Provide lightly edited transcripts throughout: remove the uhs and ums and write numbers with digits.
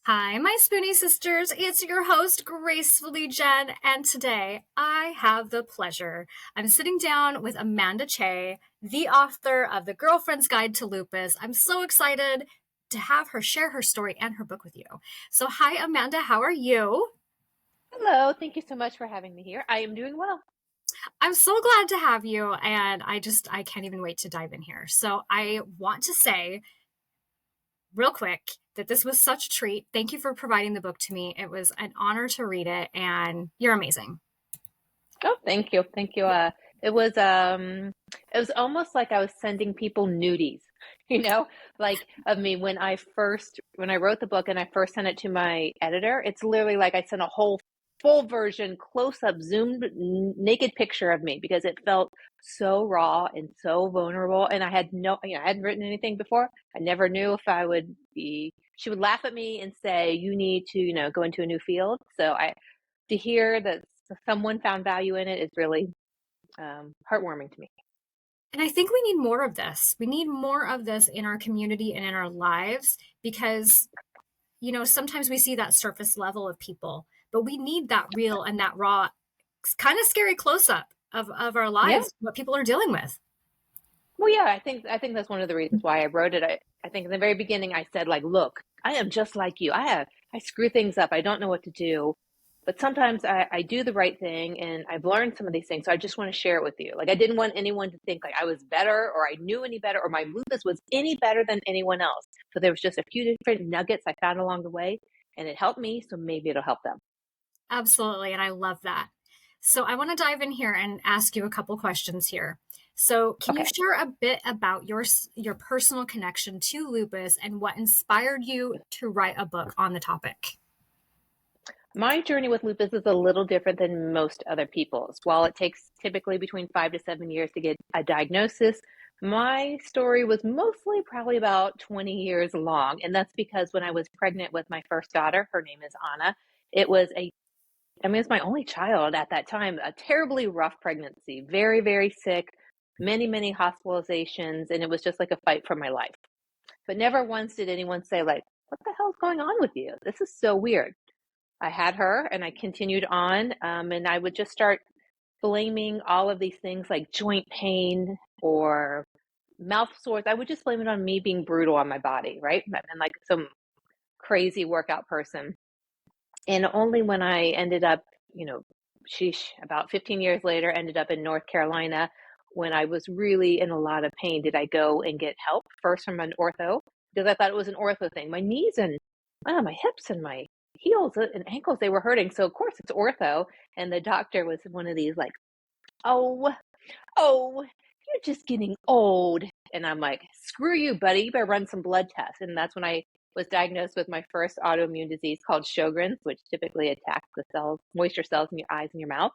Hi, my Spoonie sisters. It's your host, Gracefully Jen, and today I have the pleasure. I'm sitting down with Amanda Chay, the author of The Girlfriend's Guide to Lupus. I'm so excited to have her share her story and her book with you. So, hi, Amanda. How are you? Hello, thank you so much for having me here. I am doing well. I'm so glad to have you, and I can't even wait to dive in here. So, I want to say real quick that this was such a treat. Thank you for providing the book to me. It was an honor to read it, and you're amazing. Oh, thank you. Thank you. It was it was almost like I was sending people nudies, you know, like of me when I wrote the book and I first sent it to my editor, it's literally like I sent a whole full version, close up, zoomed naked picture of me because it felt so raw and so vulnerable. And I had I hadn't written anything before. I never knew if I would be, she would laugh at me and say, you need to, go into a new field. To hear that someone found value in it is really heartwarming to me. And I think we need more of this. We need more of this in our community and in our lives because, sometimes we see that surface level of people, but we need that real and that raw, kind of scary close up of our Yeah. lives, what people are dealing with. Well, yeah, I think that's one of the reasons why I wrote it. I think in the very beginning I said like, look, I am just like you. I screw things up. I don't know what to do. But sometimes I do the right thing and I've learned some of these things. So I just want to share it with you. Like I didn't want anyone to think like I was better or I knew any better or my lupus was any better than anyone else. So there was just a few different nuggets I found along the way and it helped me. So maybe it'll help them. Absolutely. And I love that. So I want to dive in here and ask you a couple questions here. So can you Okay. share a bit about your personal connection to lupus and what inspired you to write a book on the topic? My journey with lupus is a little different than most other people's. While it takes typically between 5 to 7 years to get a diagnosis, my story was mostly probably about 20 years long. And that's because when I was pregnant with my first daughter, her name is Anna, it was it's my only child at that time, a terribly rough pregnancy, very, very sick, many, many hospitalizations. And it was just like a fight for my life. But never once did anyone say, like, what the hell's going on with you? This is so weird. I had her and I continued on, and I would just start blaming all of these things like joint pain or mouth sores. I would just blame it on me being brutal on my body, right? And like some crazy workout person. And only when I ended up, you know, sheesh, about 15 years later, ended up in North Carolina when I was really in a lot of pain, did I go and get help first from an ortho because I thought it was an ortho thing. My knees and my hips and my heels and ankles, they were hurting. So of course it's ortho. And the doctor was one of these like, oh, oh, you're just getting old. And I'm like, screw you, buddy. You better run some blood tests. And that's when I was diagnosed with my first autoimmune disease called Sjogren's, which typically attacks the cells, moisture cells in your eyes and your mouth.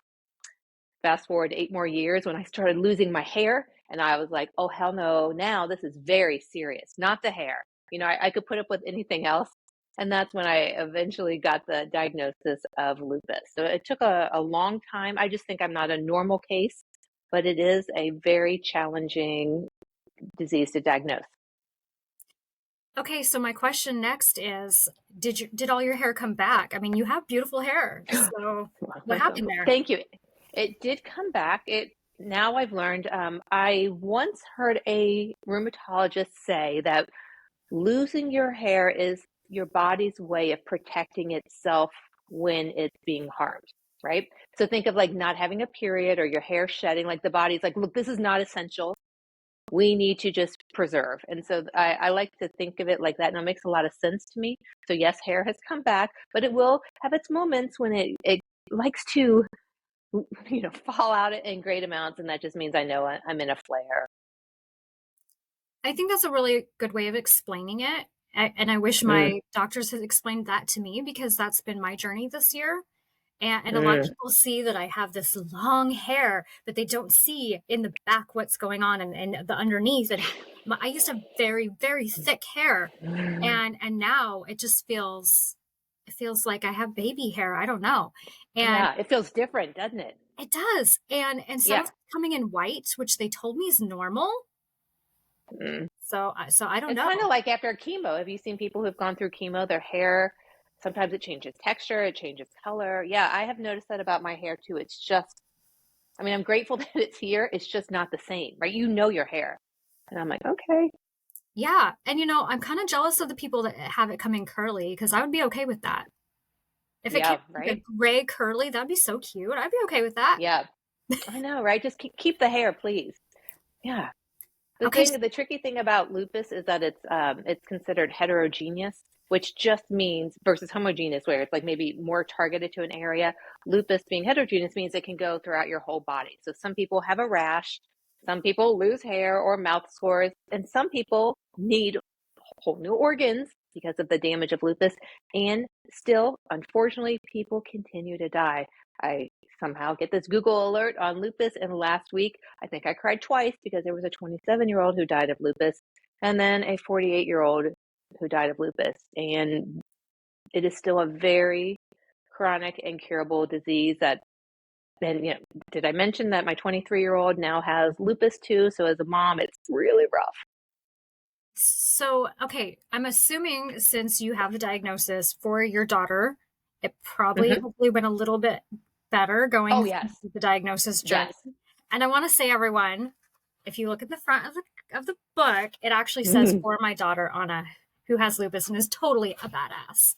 Fast forward 8 more years when I started losing my hair, and I was like, oh, hell no. Now this is very serious, not the hair. I could put up with anything else. And that's when I eventually got the diagnosis of lupus. So it took a long time. I just think I'm not a normal case, but it is a very challenging disease to diagnose. Okay, so my question next is did all your hair come back? I mean, you have beautiful hair. So what happened there? Thank you. It did come back. It now I've learned. I once heard a rheumatologist say that losing your hair is your body's way of protecting itself when it's being harmed, right? So think of like not having a period or your hair shedding, like the body's like, look, this is not essential. We need to just preserve. And so I like to think of it like that. And it makes a lot of sense to me. So yes, hair has come back, but it will have its moments when it likes to, fall out in great amounts. And that just means I know I'm in a flare. I think that's a really good way of explaining it. And I wish Mm, my doctors had explained that to me because that's been my journey this year. And a lot of mm. people see that I have this long hair, but they don't see in the back what's going on and the underneath. And I used to have very, very thick hair, and now it feels like I have baby hair. I don't know, and Yeah, it feels different, doesn't it? it does. And some of Yeah. it's coming in white, which they told me is normal. Mm. So I don't It's kind know. of like after chemo. Have you seen people who've gone through chemo? Their hair, Sometimes it changes texture, it changes color. Yeah, I have noticed that about my hair too. It's just, I mean, I'm grateful that it's here. It's just not the same, right? You know your hair. And I'm like, okay. Yeah. And I'm kind of jealous of the people that have it coming curly because I would be okay with that. If it came Yeah, like right? a gray curly, that'd be so cute. I'd be okay with that. Yeah, I know, right? Just keep the hair, please. Yeah. Okay. The tricky thing about lupus is that it's considered heterogeneous, which just means versus homogeneous, where it's like maybe more targeted to an area. Lupus being heterogeneous means it can go throughout your whole body. So some people have a rash, some people lose hair or mouth sores, and some people need whole new organs because of the damage of lupus. And still, unfortunately, people continue to die. I somehow get this Google alert on lupus, and last week I think I cried twice because there was a 27-year-old who died of lupus and then a 48-year-old who died of lupus. And it is still a very chronic, incurable disease that, and did I mention that my 23-year-old now has lupus too? So as a mom, it's really rough. So, okay, I'm assuming since you have the diagnosis for your daughter, it probably Mm-hmm. hopefully went a little bit better Oh, going yes. through the diagnosis journey. Yes. And I want to say, everyone, if you look at the front of the book, it actually says Mm-hmm. for my daughter Anna, who has lupus and is totally a badass.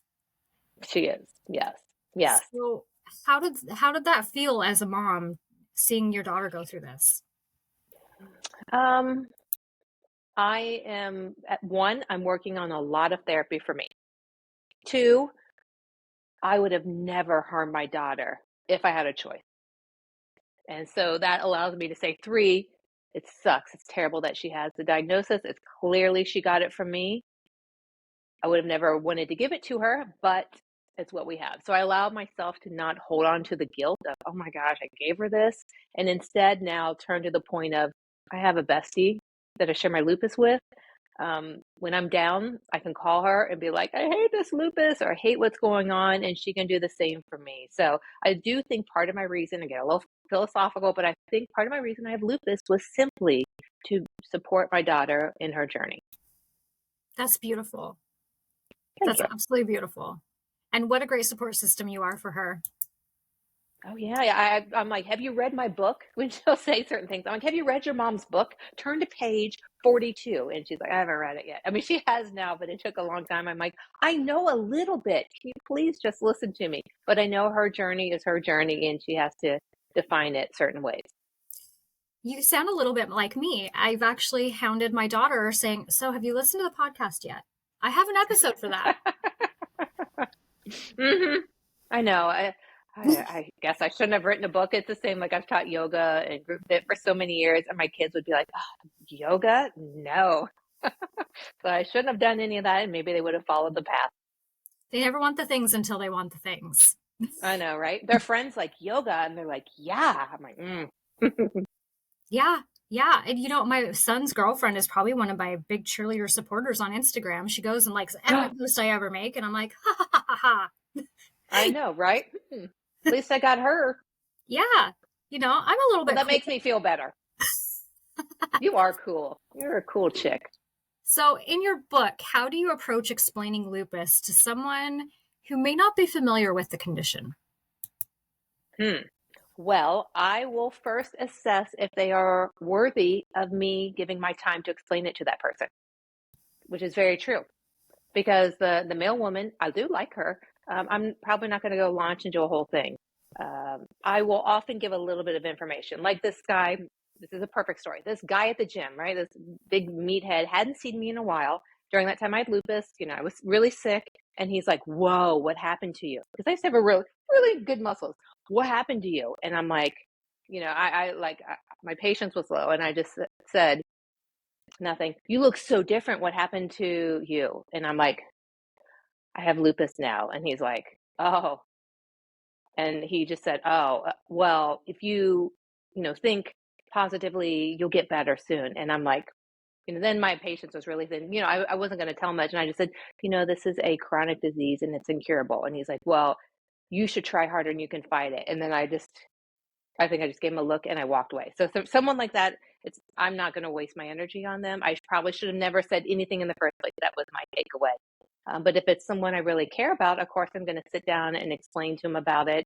She is. Yes. Yes. So, how did that feel as a mom seeing your daughter go through this? Um, I am at one, I'm working on a lot of therapy for me. Two, I would have never harmed my daughter if I had a choice. And so that allows me to say three, it sucks. It's terrible that she has the diagnosis. It's clearly she got it from me. I would have never wanted to give it to her, but it's what we have. So I allow myself to not hold on to the guilt of, oh my gosh, I gave her this. And instead now turn to the point of, I have a bestie that I share my lupus with. When I'm down, I can call her and be like, I hate this lupus or I hate what's going on. And she can do the same for me. So I do think part of my reason, I get a little philosophical, but I think part of my reason I have lupus was simply to support my daughter in her journey. That's beautiful. Thank That's you. absolutely beautiful. And what a great support system you are for her. Oh yeah, I'm like, have you read my book? When she'll say certain things, I'm like, have you read your mom's book? Turn to page 42, and she's like, I haven't read it yet. I mean, she has now, but it took a long time. I'm like, I know a little bit. Can you please just listen to me? But I know her journey is her journey, and she has to define it certain ways. You sound a little bit like me. I've actually hounded my daughter saying, so have you listened to the podcast yet? I have an episode for that. Mm-hmm. I know. I guess I shouldn't have written a book. It's the same. Like I've taught yoga and group fit for so many years, and my kids would be like, oh, yoga? No. So I shouldn't have done any of that, and maybe they would have followed the path. They never want the things until they want the things. I know, right? Their friends like yoga, and they're like, yeah. I'm like, Yeah, yeah. And my son's girlfriend is probably one of my big cheerleader supporters on Instagram. She goes and likes every post I ever make, and I'm like, ha ha ha ha ha. I know, right? At least I got her. Yeah, I'm a little Well, bit that cool. makes me feel better. You are cool. You're a cool chick. So, in your book, how do you approach explaining lupus to someone who may not be familiar with the condition? Well, I will first assess if they are worthy of me giving my time to explain it to that person, which is very true. Because the male woman, I do like her. I'm probably not going to go launch into a whole thing. I will often give a little bit of information. Like this guy, this is a perfect story. This guy at the gym, right? This big meathead hadn't seen me in a while. During that time, I had lupus. I was really sick. And he's like, whoa, what happened to you? Because I used to have a really, really good muscles. What happened to you? And I'm like, my patience was low. And I just said, nothing. You look so different. What happened to you? And I'm like, I have lupus now. And he's like, oh. And he just said, oh, well, if you, think positively, you'll get better soon. And I'm like, then my patience was really thin. I wasn't going to tell much. And I just said, this is a chronic disease and it's incurable. And he's like, well, you should try harder and you can fight it. And then I think I just gave him a look and I walked away. So someone like that, I'm not going to waste my energy on them. I probably should have never said anything in the first place. That was my takeaway. But if it's someone I really care about, of course, I'm going to sit down and explain to them about it,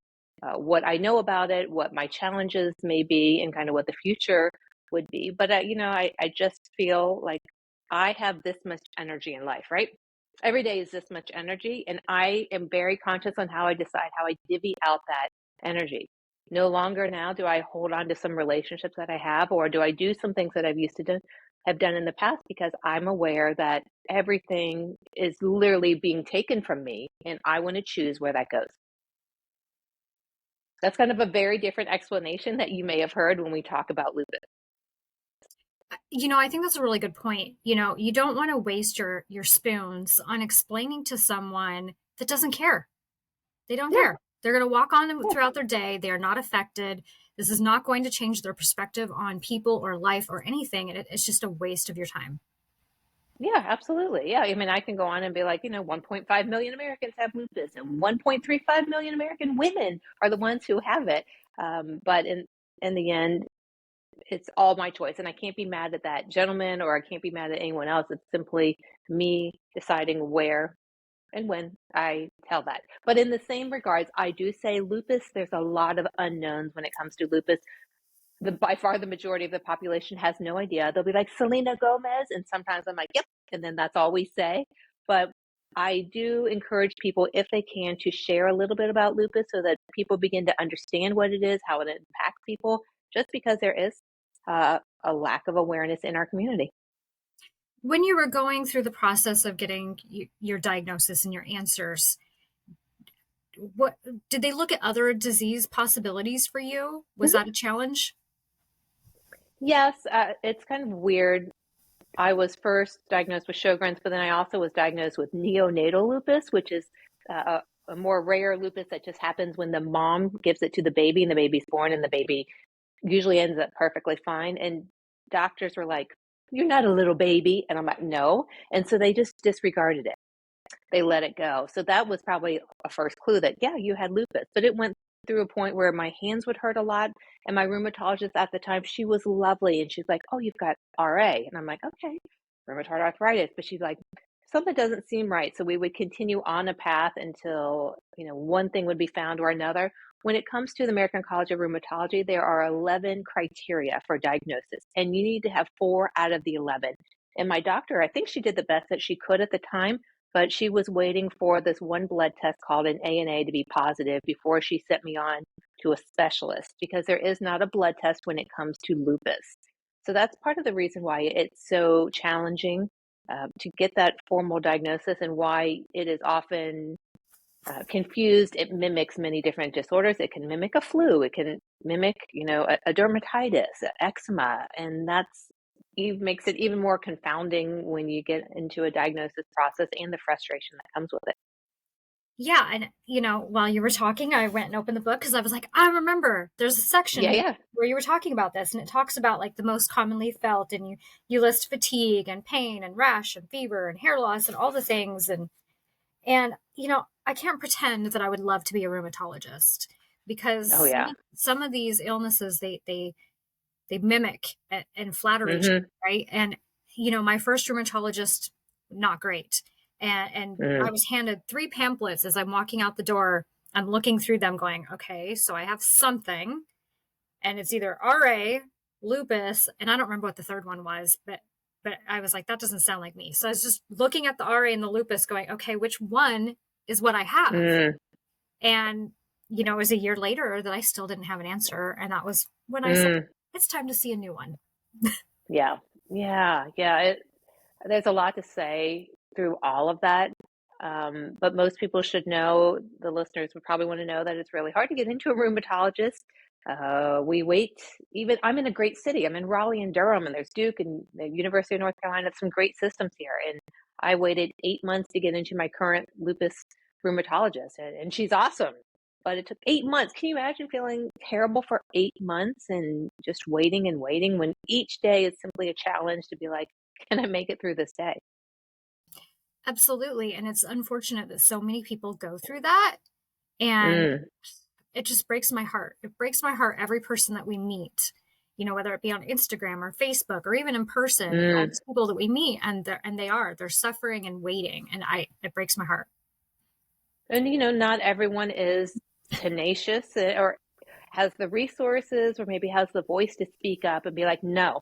what I know about it, what my challenges may be, and kind of what the future would be. But, I just feel like I have this much energy in life, right? Every day is this much energy, and I am very conscious on how I decide how I divvy out that energy. No longer now do I hold on to some relationships that I have, or do I do some things that I've used to do, have done in the past, because I'm aware that everything is literally being taken from me, and I want to choose where that goes. That's kind of a very different explanation that you may have heard when we talk about lupus. I think that's a really good point. You don't want to waste your spoons on explaining to someone that doesn't care. They don't Yeah, care. They're going to walk on yeah, throughout their day. They are not affected. This is not going to change their perspective on people or life or anything. It's just a waste of your time. yeah, absolutely. Yeah, I mean, I can go on and be like, 1.5 million Americans have lupus, and 1.35 million American women are the ones who have it. But in the end, it's all my choice, and I can't be mad at that gentleman, or I can't be mad at anyone else. It's simply me deciding where and when I tell that. But in the same regards, I do say lupus, there's a lot of unknowns when it comes to lupus. By far the majority of the population has no idea. They'll be like, Selena Gomez, and sometimes I'm like, yep, and then that's all we say. But I do encourage people, if they can, to share a little bit about lupus so that people begin to understand what it is, how it impacts people, just because there is a lack of awareness in our community. When you were going through the process of getting your diagnosis and your answers, what did they look at other disease possibilities for you? Was Mhm. that a challenge? Yes, it's kind of weird. I was first diagnosed with Sjogren's, but then I also was diagnosed with neonatal lupus, which is a more rare lupus that just happens when the mom gives it to the baby and the baby's born, and the baby usually ends up perfectly fine. And doctors were like, "You're not a little baby." And I'm like, "No." And so they just disregarded it. They let it go. So that was probably a first clue that, yeah, you had lupus. But it went through a point where my hands would hurt a lot. And my rheumatologist at the time, she was lovely. And she's like, "Oh, you've got RA." And I'm like, "Okay, rheumatoid arthritis." But she's like, "Something doesn't seem right." So we would continue on a path until, one thing would be found or another. When it comes to the American College of Rheumatology, there are 11 criteria for diagnosis, and you need to have 4 out of the 11. And my doctor, I think she did the best that she could at the time, but she was waiting for this one blood test called an ANA to be positive before she sent me on to a specialist, because there is not a blood test when it comes to lupus. So that's part of the reason why it's so challenging to get that formal diagnosis, and why it is often confused. It mimics many different disorders. It can mimic a flu. It can mimic, a dermatitis, eczema, and that's it makes it even more confounding when you get into a diagnosis process and the frustration that comes with it. Yeah, and while you were talking, I went and opened the book because I was like, I remember there's a section Yeah, here yeah. where you were talking about this, and it talks about like the most commonly felt, and you list fatigue and pain and rash and fever and hair loss and all the things, and I can't pretend that I would love to be a rheumatologist Oh, because yeah. some of these illnesses they mimic and flatter each Mm-hmm. other, right? And my first rheumatologist, not great. And I Mm, was handed 3 pamphlets as I'm walking out the door. I'm looking through them going, okay, so I have something, and it's either RA, lupus, and I don't remember what the third one was, but I was like, that doesn't sound like me. So I was just looking at the RA and the lupus going, okay, which one is what I have? mm, And it was a year later that I still didn't have an answer. And that was when I said, mm. it's time to see a new one. Yeah, yeah, yeah. There's a lot to say through all of that. But most people should know, the listeners would probably want to know, that it's really hard to get into a rheumatologist. We wait, even I'm in a great city. I'm in Raleigh and Durham, and there's Duke and the University of North Carolina, some great systems here. And I waited 8 months to get into my current lupus rheumatologist, and she's awesome. But it took 8 months. Can you imagine feeling terrible for 8 months and just waiting and waiting, when each day is simply a challenge to be like, can I make it through this day? Absolutely. And it's unfortunate that so many people go through that. And Mm, it just breaks my heart. It breaks my heart every person that we meet. whether it be on Instagram or Facebook or even in person, and all Mm. these people that we meet, and they're suffering and waiting, and it breaks my heart. And not everyone is tenacious or has the resources or maybe has the voice to speak up and be like, no,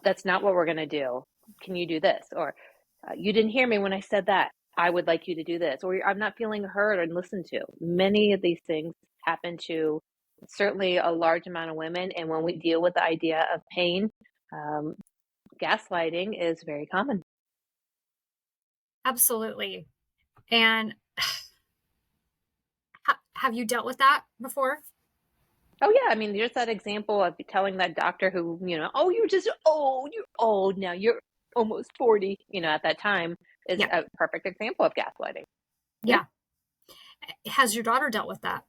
that's not what we're going to do. Can you do this? Or you didn't hear me when I said that. I would like you to do this. Or I'm not feeling heard and listened to. Many of these things happen to certainly a large amount of women. And when we deal with the idea of pain, um, gaslighting is very common. Absolutely. And have you dealt with that before? Oh yeah, I mean, there's that example of telling that doctor who, oh, you're just old, you're old now, you're almost 40, at that time is Yeah. a perfect example of gaslighting. Yeah. Yeah. Has your daughter dealt with that?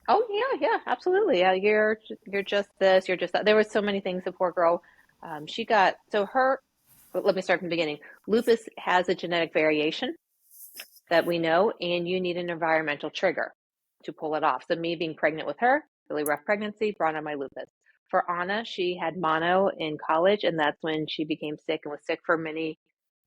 Oh yeah, absolutely. Yeah, you're just this, you're just that. There were so many things. The poor girl, she got so her. Let me start from the beginning. Lupus has a genetic variation that we know, and you need an environmental trigger to pull it off. So me being pregnant with her, really rough pregnancy, brought on my lupus. For Anna, she had mono in college, and that's when she became sick and was sick for many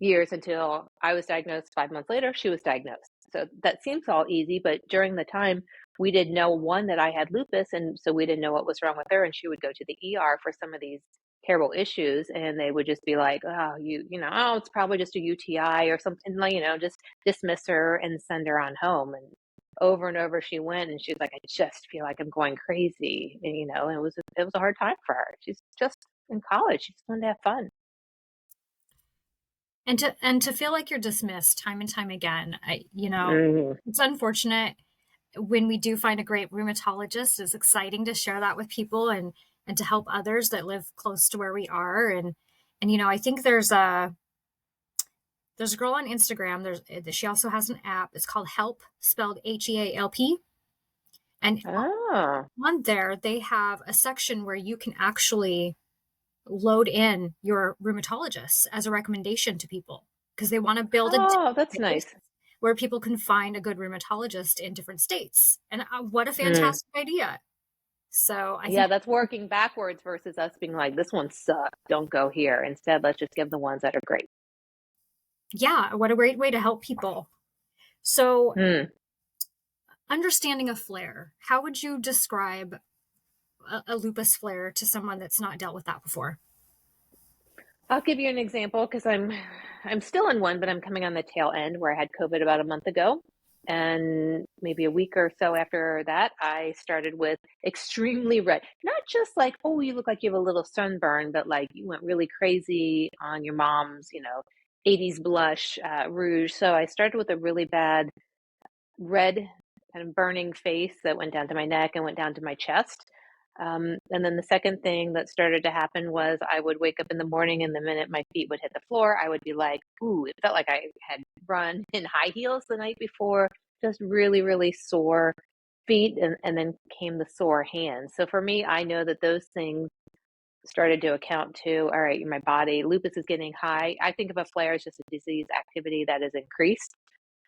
years until I was diagnosed. 5 months later, she was diagnosed. So that seems all easy, but during the time, we didn't know, one, that I had lupus, and so we didn't know what was wrong with her, and she would go to the ER for some of these terrible issues, and they would just be like, oh, oh, it's probably just a UTI or something, like, just dismiss her and send her on home. And over she went, and she's like, I just feel like I'm going crazy. And it was a hard time for her. She's just in college. She just wanted to have fun. And to feel like you're dismissed time and time again, Mm. it's unfortunate. When we do find a great rheumatologist, it's exciting to share that with people, and to help others that live close to where we are. And I think there's a girl on Instagram. She also has an app. It's called Help, spelled HEALP. And Oh. on there, they have a section where you can actually load in your rheumatologist as a recommendation to people, because they want to build a Oh, that's database nice. where people can find a good rheumatologist in different states. And what a Mm. fantastic idea. So I Yeah, think, that's working backwards versus us being like, this one sucks, don't go here. Instead, let's just give the ones that are great. yeah, what a great way to help people. So, Mm. understanding a flare, how would you describe a lupus flare to someone that's not dealt with that before? I'll give you an example because I'm still in one, but I'm coming on the tail end where I had COVID about a month ago. And maybe a week or so after that, I started with extremely red. Not just like, oh, you look like you have a little sunburn, but like you went really crazy on your mom's, 80s blush, rouge. So I started with a really bad red kind of burning face that went down to my neck and went down to my chest. And then the second thing that started to happen was I would wake up in the morning, and the minute my feet would hit the floor, I would be like, ooh, it felt like I had run in high heels the night before, just really, really sore feet. And then came the sore hands. So for me, I know that those things started to account to, all right, my body, lupus is getting high. I think of a flare as just a disease activity that is increased.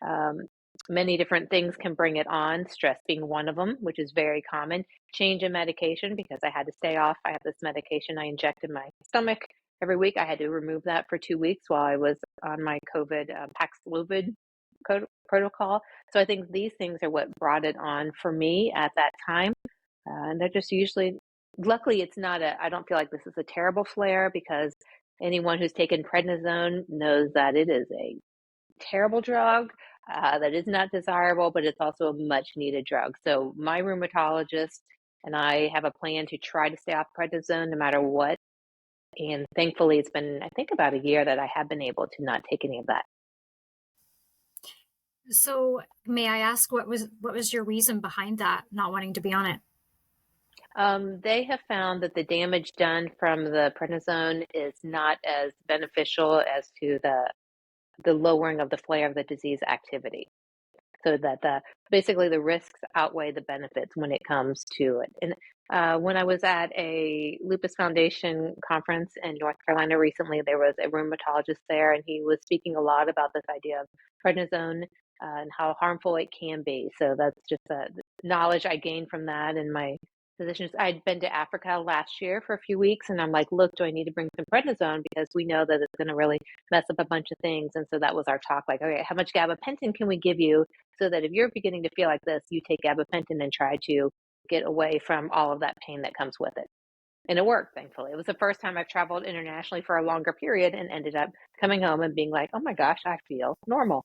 Um, Many different things can bring it on, stress being one of them, which is very common. Change in medication, because I had to stay off. I have this medication I inject in my stomach every week. I had to remove that for 2 weeks while I was on my COVID Paxlovid protocol. So I think these things are what brought it on for me at that time. And they're just usually, luckily, it's not I don't feel like this is a terrible flare, because anyone who's taken prednisone knows that it is a terrible drug that is not desirable, but it's also a much needed drug. So my rheumatologist and I have a plan to try to stay off prednisone no matter what. And thankfully, it's been, I think, about a year that I have been able to not take any of that. So, may I ask, what was your reason behind that, not wanting to be on it? They have found that the damage done from the prednisone is not as beneficial as to the lowering of the flare of the disease activity. So that basically the risks outweigh the benefits when it comes to it. And when I was at a Lupus Foundation conference in North Carolina recently, there was a rheumatologist there, and he was speaking a lot about this idea of prednisone and how harmful it can be. So that's just knowledge I gained from that, and my physicians. I'd been to Africa last year for a few weeks, and I'm like, look, do I need to bring some prednisone because we know that it's going to really mess up a bunch of things. And so that was our talk, like, okay, how much gabapentin can we give you so that if you're beginning to feel like this, you take gabapentin and try to get away from all of that pain that comes with it. And it worked, thankfully. It was the first time I've traveled internationally for a longer period and ended up coming home and being like, oh my gosh, I feel normal.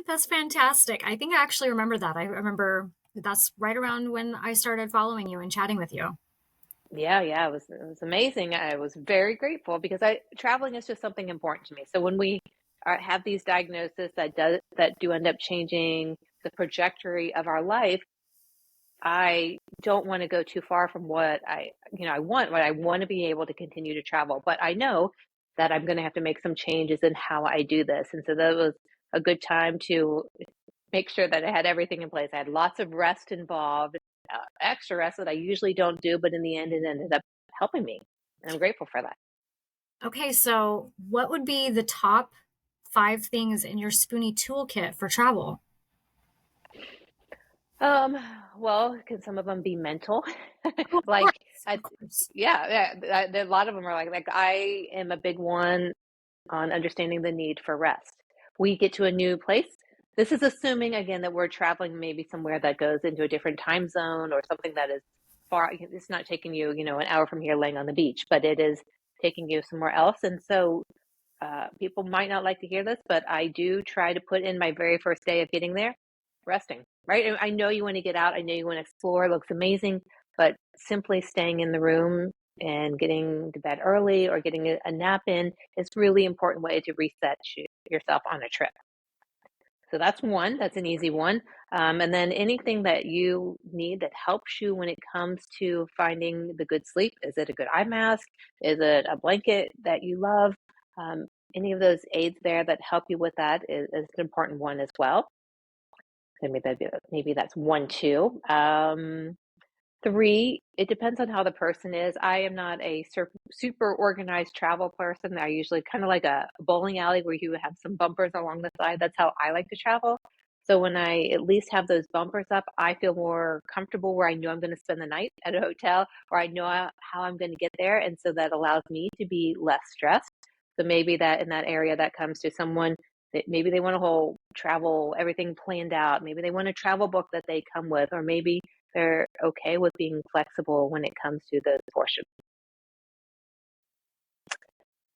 That's fantastic. I think I actually remember that. I remember that's right around when I started following you and chatting with you. Yeah, it was amazing. I was very grateful because traveling is just something important to me. So when we have these diagnoses that do end up changing the trajectory of our life, I don't want to go too far from what I want to be able to continue to travel, but I know that I'm going to have to make some changes in how I do this. And so that was a good time to make sure that I had everything in place. I had lots of rest involved, extra rest that I usually don't do, but in the end, it ended up helping me. And I'm grateful for that. Okay, so what would be the top 5 things in your Spoonie toolkit for travel? Um, well, can some of them be mental? Oh, of Like, course, I, of course. a lot of them are like I am a big one on understanding the need for rest. We get to a new place. This is assuming, again, that we're traveling maybe somewhere that goes into a different time zone or something that is far. It's not taking you, an hour from here laying on the beach, but it is taking you somewhere else. And so people might not like to hear this, but I do try to put in my very first day of getting there, resting, right? And I know you want to get out. I know you want to explore. It looks amazing, but simply staying in the room and getting to bed early or getting a nap in is really important way to reset yourself on a trip. So that's one. That's an easy one. And then anything that you need that helps you when it comes to finding the good sleep. Is it a good eye mask? Is it a blanket that you love? Um, any of those aids there that help you with that is an important one as well. Maybe that's one, two. Three, it depends on how the person is. I am not a super organized travel person. I usually kind of like a bowling alley where you have some bumpers along the side. That's how I like to travel. So when I at least have those bumpers up, I feel more comfortable where I know I'm going to spend the night at a hotel or I know how I'm going to get there. And so that allows me to be less stressed. So maybe that in that area that comes to someone that maybe they want a whole travel, everything planned out. Maybe they want a travel book that they come with, or maybe they're okay with being flexible when it comes to those portions.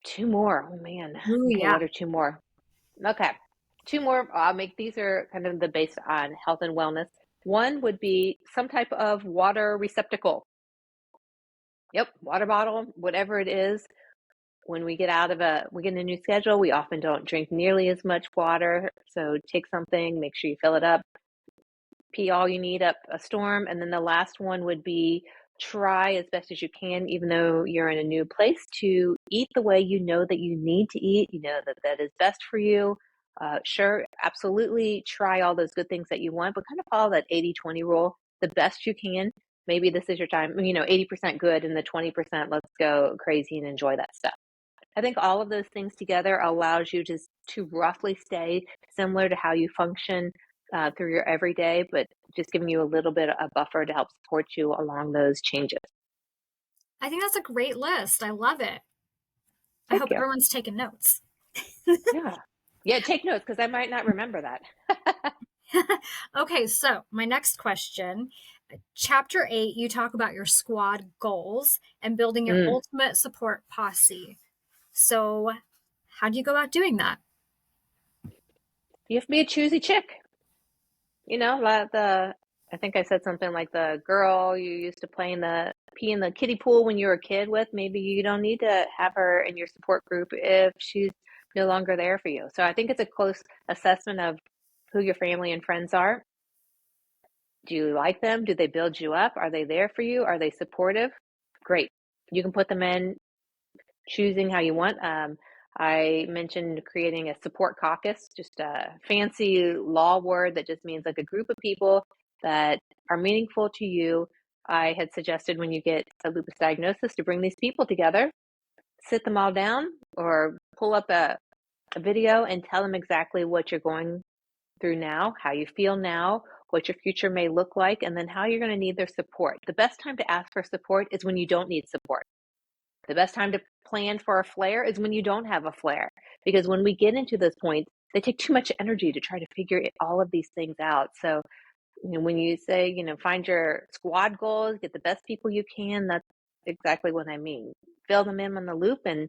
Two more. Oh man. Ooh, Okay, yeah. what are two more? Okay. Two more. I'll make these are kind of the based on health and wellness. One would be some type of water receptacle. Yep, water bottle, whatever it is. When we get we get a new schedule, we often don't drink nearly as much water. So take something, make sure you fill it up, pee all you need up a storm. And then the last one would be try as best as you can, even though you're in a new place, to eat the way you know that you need to eat, that is best for you. Sure, absolutely try all those good things that you want, but kind of follow that 80-20 rule the best you can. Maybe this is your time, 80% good and the 20% let's go crazy and enjoy that stuff. I think all of those things together allows you to roughly stay similar to how you function through your everyday, but just giving you a little bit of a buffer to help support you along those changes. I think that's a great list. I love it. I Thank hope you. everyone's taking notes. Yeah. Yeah, take notes because I might not remember that. Okay, so my next question. Chapter 8, you talk about your squad goals and building your Mm. ultimate support posse. So, how do you go about doing that? You have to be a choosy chick. Like I think I said something like the girl you used to pee in the kiddie pool when you were a kid with. Maybe you don't need to have her in your support group if she's no longer there for you. So I think it's a close assessment of who your family and friends are. Do you like them? Do they build you up? Are they there for you? Are they supportive? Great. You can put them in, choosing how you want. I mentioned creating a support caucus, just a fancy law word that just means like a group of people that are meaningful to you. I had suggested when you get a lupus diagnosis to bring these people together, sit them all down, or pull up a video and tell them exactly what you're going through now, how you feel now, what your future may look like, and then how you're going to need their support. The best time to ask for support is when you don't need support. The best time to plan for a flare is when you don't have a flare. Because when we get into those points, they take too much energy to try to figure all of these things out. So, when you say, find your squad goals, get the best people you can, that's exactly what I mean. Fill them in on the loop, and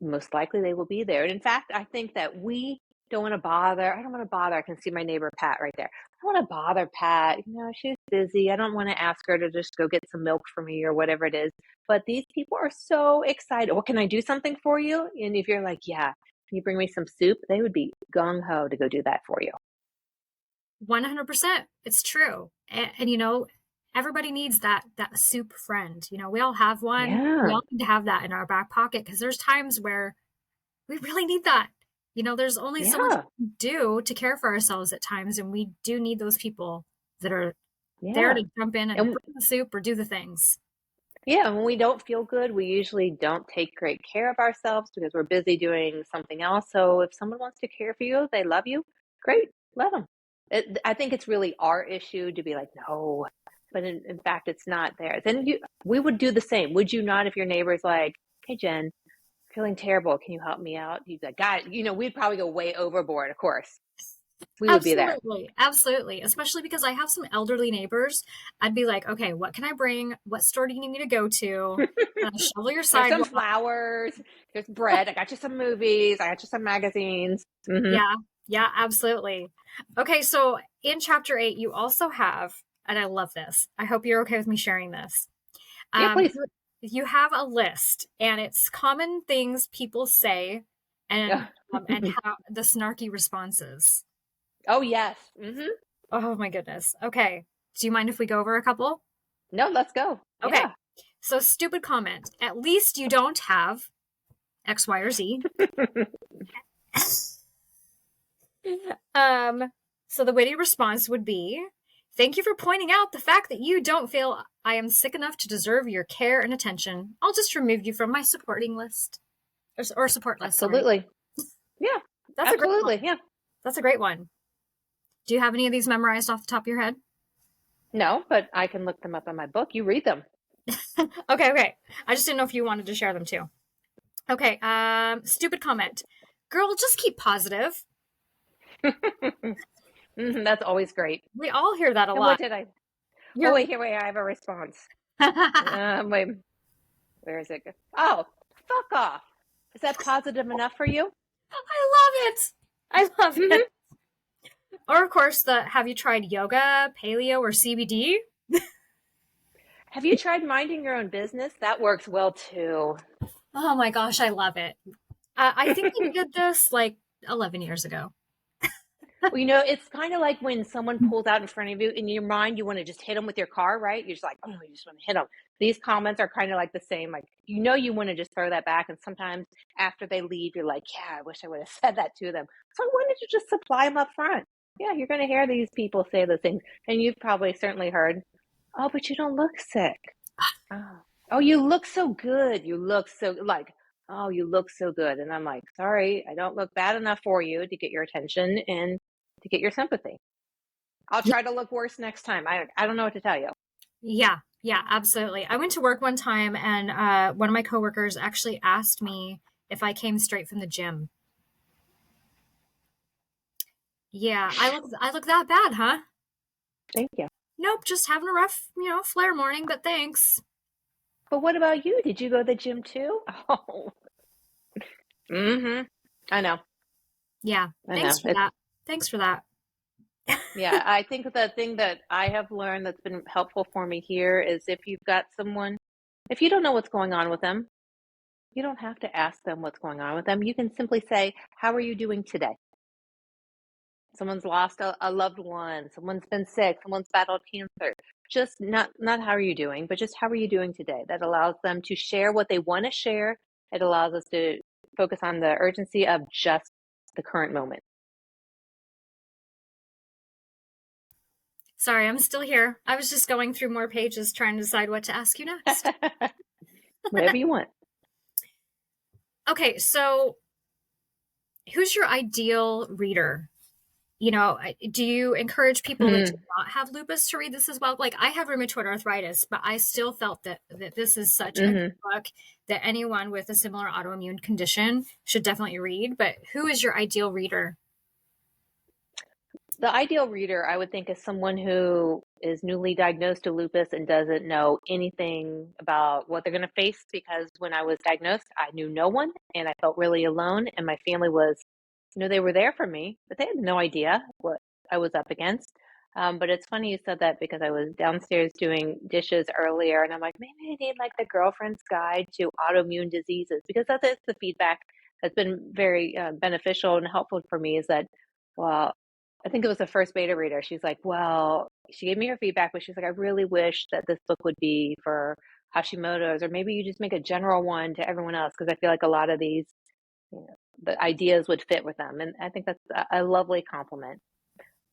most likely they will be there. And in fact, I think that we don't want to bother. I don't want to bother. I can see my neighbor Pat right there. I don't want to bother Pat. She's busy. I don't want to ask her to just go get some milk for me or whatever it is. But these people are so excited. Well, can I do something for you? And if you're like, yeah, can you bring me some soup? They would be gung ho to go do that for you. 100%. It's true. And everybody needs that soup friend. We all have one. Yeah. We all need to have that in our back pocket, because there's times where we really need that. There's only so much we can do to care for ourselves at times, and we do need those people that are there to jump in and bring the soup or do the things. Yeah, when we don't feel good, we usually don't take great care of ourselves because we're busy doing something else. So if someone wants to care for you, they love you, great, let them. I think it's really our issue to be like, no, but in fact, it's not theirs. And we would do the same. Would you not, if your neighbor's like, hey, Jen, feeling terrible, can you help me out? You'd be like, God, we'd probably go way overboard, of course. We would be there. Absolutely. Especially because I have some elderly neighbors. I'd be like, okay, what can I bring? What store do you need me to go to? Shovel your sidewalk. There's some flowers. There's bread. I got you some movies. I got you some magazines. Mm-hmm. Yeah, absolutely. Okay, so in chapter 8, you also have, and I love this. I hope you're okay with me sharing this. Yeah, please. You have a list, and it's common things people say, and how the snarky responses. Oh, yes. Mm-hmm. Oh, my goodness. Okay. Do you mind if we go over a couple? No, let's go. Okay. Yeah. So, stupid comment. At least you don't have X, Y, or Z. So the witty response would be, thank you for pointing out the fact that you don't feel I am sick enough to deserve your care and attention. I'll just remove you from my supporting list. Or support list. Absolutely. Sorry. Yeah. That's absolutely. A great one. Yeah. That's a great one. Do you have any of these memorized off the top of your head? No, but I can look them up in my book. You read them. Okay. I just didn't know if you wanted to share them too. Okay. Stupid comment. Girl, just keep positive. That's always great. We all hear that a lot. What did I? Oh, wait, here, I have a response. Wait, where is it? Oh, fuck off. Is that positive enough for you? I love it. Or, of course, have you tried yoga, paleo, or CBD? Have you tried minding your own business? That works well, too. Oh, my gosh, I love it. I think we did this like 11 years ago. Well, it's kind of like when someone pulls out in front of you, in your mind, you want to just hit them with your car, right? You're just like, oh, you just want to hit them. These comments are kind of like the same. Like, you want to just throw that back. And sometimes after they leave, you're like, yeah, I wish I would have said that to them. So why don't you just supply them up front? Yeah, you're going to hear these people say those things. And you've probably certainly heard, oh, but you don't look sick. Oh, you look so good. You look so like, oh, you look so good. And I'm like, sorry, I don't look bad enough for you to get your attention and to get your sympathy. I'll try to look worse next time. I don't know what to tell you. Yeah, absolutely. I went to work one time, and one of my coworkers actually asked me if I came straight from the gym. Yeah, I look that bad, huh? Thank you. Nope, just having a rough, flare morning, but thanks. But what about you? Did you go to the gym too? Oh. I know. Yeah, thanks for that. Yeah, I think the thing that I have learned that's been helpful for me here is if you've got someone, if you don't know what's going on with them, you don't have to ask them what's going on with them. You can simply say, how are you doing today? Someone's lost a loved one. Someone's been sick. Someone's battled cancer. Just not how are you doing, but just how are you doing today? That allows them to share what they want to share. It allows us to focus on the urgency of just the current moment. Sorry, I'm still here. I was just going through more pages trying to decide what to ask you next. Whatever you want. Okay, so who's your ideal reader? Do you encourage people that do Mm, not have lupus to read this as well? Like I have rheumatoid arthritis, but I still felt that this is such a good hmm book that anyone with a similar autoimmune condition should definitely read. But who is your ideal reader? The ideal reader, I would think, is someone who is newly diagnosed to lupus and doesn't know anything about what they're going to face. Because when I was diagnosed, I knew no one and I felt really alone. And my family was, they were there for me, but they had no idea what I was up against. But it's funny you said that because I was downstairs doing dishes earlier and I'm like, maybe I need like the girlfriend's guide to autoimmune diseases because that's the feedback that's been very beneficial and helpful for me is that, well, I think it was the first beta reader. She's like, well, she gave me her feedback, but she's like, I really wish that this book would be for Hashimoto's, or maybe you just make a general one to everyone else, because I feel like a lot of these, the ideas would fit with them. And I think that's a lovely compliment.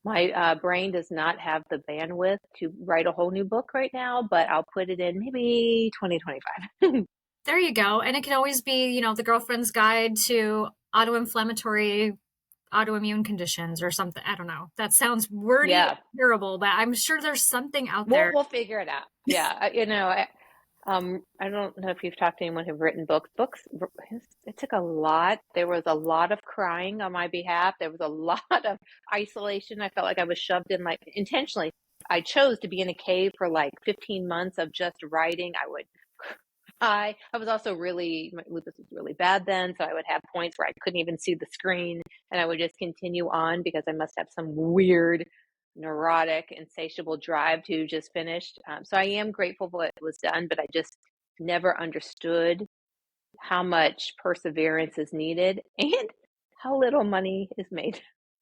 My brain does not have the bandwidth to write a whole new book right now, but I'll put it in maybe 2025. There you go. And it can always be, the girlfriend's guide to autoimmune conditions or something. I don't know. That sounds wordy and Yeah, terrible, but I'm sure there's something out we'll there. we'll figure it out. Yeah, I don't know if you've talked to anyone who've written books. Books, it took a lot. There was a lot of crying on my behalf. There was a lot of isolation. I felt like I was shoved in, like, intentionally. I chose to be in a cave for like 15 months of just writing. I would I was also my lupus was really bad then, so I would have points where I couldn't even see the screen, and I would just continue on because I must have some weird, neurotic, insatiable drive to just finish. So I am grateful for what was done, but I just never understood how much perseverance is needed and how little money is made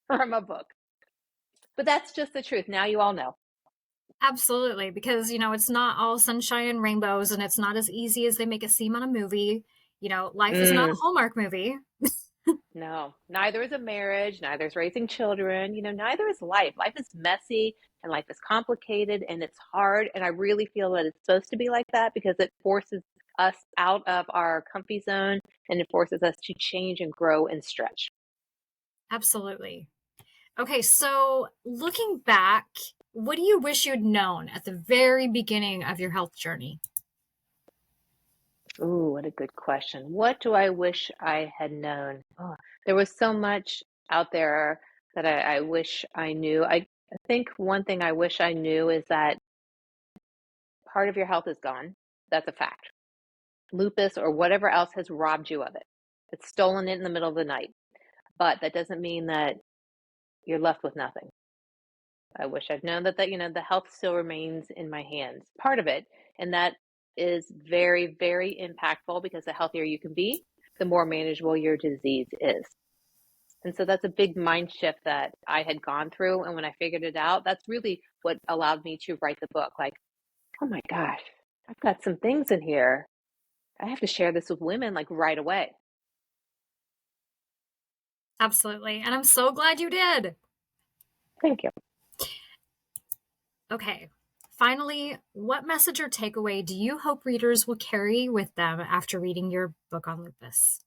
from a book. But that's just the truth. Now you all know. Absolutely, because it's not all sunshine and rainbows, and it's not as easy as they make it seem on a movie. Life is not a Mm. Hallmark movie. No, neither is a marriage, neither is raising children, neither is life. Life is messy and life is complicated and it's hard. And I really feel that it's supposed to be like that because it forces us out of our comfy zone and it forces us to change and grow and stretch. Absolutely. Okay, so looking back, what do you wish you'd known at the very beginning of your health journey? Ooh, what a good question. What do I wish I had known? Oh, there was so much out there that I wish I knew. I think one thing I wish I knew is that part of your health is gone. That's a fact. Lupus or whatever else has robbed you of it. It's stolen it in the middle of the night. But that doesn't mean that you're left with nothing. I wish I'd known that the health still remains in my hands, part of it. And that is very, very impactful because the healthier you can be, the more manageable your disease is. And so that's a big mind shift that I had gone through. And when I figured it out, that's really what allowed me to write the book. Like, oh my gosh, I've got some things in here. I have to share this with women like right away. Absolutely. And I'm so glad you did. Thank you. Okay. Finally, what message or takeaway do you hope readers will carry with them after reading your book on lupus?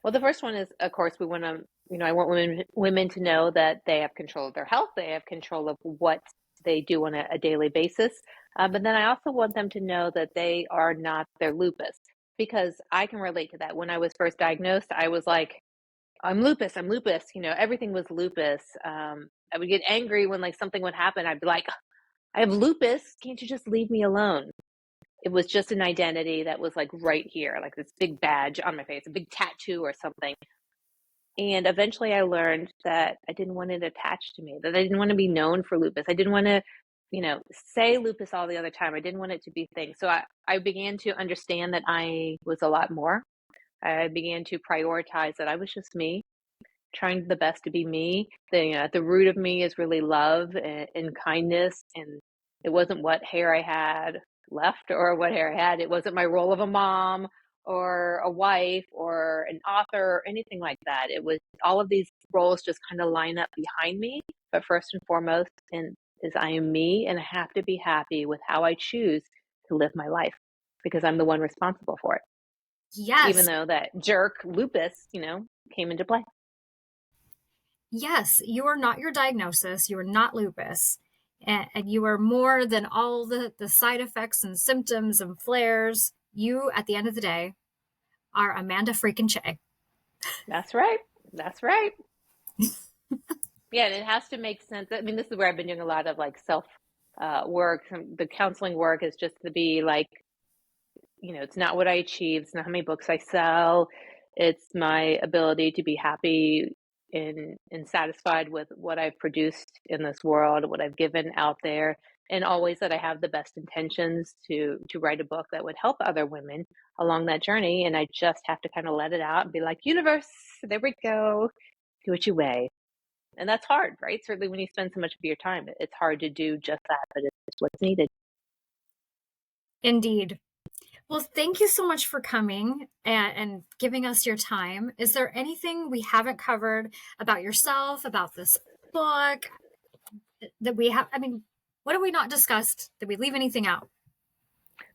Well, the first one is, of course, we want to, I want women to know that they have control of their health. They have control of what they do on a daily basis. But then I also want them to know that they are not their lupus because I can relate to that. When I was first diagnosed, I was like, I'm lupus, I'm lupus. Everything was lupus. I would get angry when like something would happen. I'd be like, I have lupus. Can't you just leave me alone? It was just an identity that was like right here, like this big badge on my face, a big tattoo or something. And eventually I learned that I didn't want it attached to me, that I didn't want to be known for lupus. I didn't want to, say lupus all the other time. I didn't want it to be a thing. So I began to understand that I was a lot more. I began to prioritize that I was just me, trying the best to be me. At the root of me is really love and kindness. And it wasn't what hair I had left or what hair I had. It wasn't my role of a mom or a wife or an author or anything like that. It was all of these roles just kind of line up behind me. But first and foremost, is I am me and I have to be happy with how I choose to live my life because I'm the one responsible for it. Even Yes. though that jerk lupus, came into play. yes, you are not your diagnosis. You are not lupus. And you are more than all the side effects and symptoms and flares. You, at the end of the day, are Amanda freaking Chay. That's right. That's right. Yeah, and it has to make sense. I mean, this is where I've been doing a lot of like self work. The counseling work is just to be like, it's not what I achieve, it's not how many books I sell, it's my ability to be happy and satisfied with what I've produced in this world, what I've given out there, and always that I have the best intentions to write a book that would help other women along that journey. And I just have to kind of let it out and be like, universe, there we go, do what you weigh. And that's hard, right? Certainly when you spend so much of your time, it's hard to do just that, but it's what's needed. Indeed. Well, thank you so much for coming and giving us your time. Is there anything we haven't covered about yourself, about this book that we have? I mean, what have we not discussed? Did we leave anything out?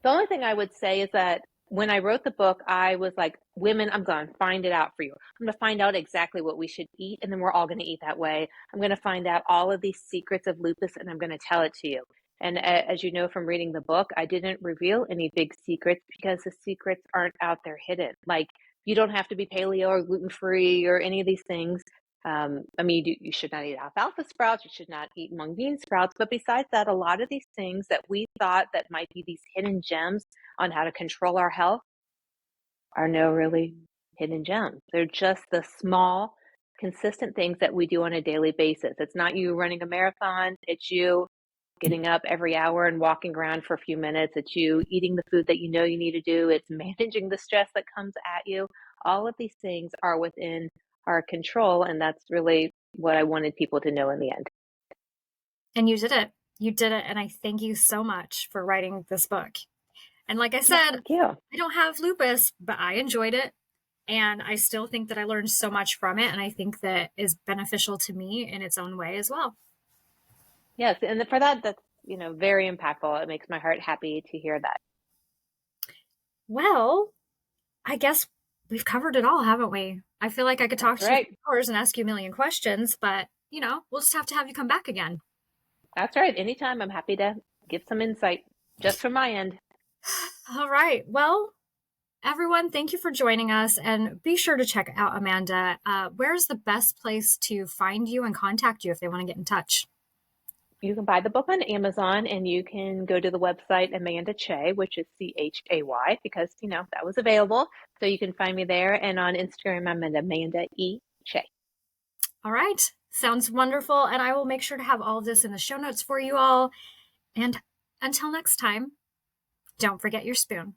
The only thing I would say is that when I wrote the book, I was like, women, I'm going to find it out for you. I'm going to find out exactly what we should eat, and then we're all going to eat that way. I'm going to find out all of these secrets of lupus, and I'm going to tell it to you. And as you know from reading the book, I didn't reveal any big secrets because the secrets aren't out there hidden. Like, you don't have to be paleo or gluten-free or any of these things. I mean, you should not eat alfalfa sprouts, you should not eat mung bean sprouts. But besides that, a lot of these things that we thought that might be these hidden gems on how to control our health are no really hidden gems. They're just the small, consistent things that we do on a daily basis. It's not you running a marathon, it's you getting up every hour and walking around for a few minutes. It's you eating the food that you know you need to do. It's managing the stress that comes at you. All of these things are within our control, and that's really what I wanted people to know in the end. And you did it. You did it. And I thank you so much for writing this book. And like I Well, said, thank you. I don't have lupus, but I enjoyed it. And I still think that I learned so much from it. And I think that is beneficial to me in its own way as well. Yes, and for that, that's very impactful. It makes my heart happy to hear that. Well, I guess we've covered it all, haven't we? I feel like I could talk That's to you right. for hours and ask you a million questions, but we'll just have to have you come back again. That's right. Anytime, I'm happy to give some insight just from my end. All right. Well, everyone, thank you for joining us, and be sure to check out Amanda. Where's the best place to find you and contact you if they want to get in touch? You can buy the book on Amazon, and you can go to the website Amanda Chay, which is Chay, because that was available. So you can find me there, and on Instagram I'm at Amanda E. Chay. All right. Sounds wonderful. And I will make sure to have all of this in the show notes for you all. And until next time, don't forget your spoon.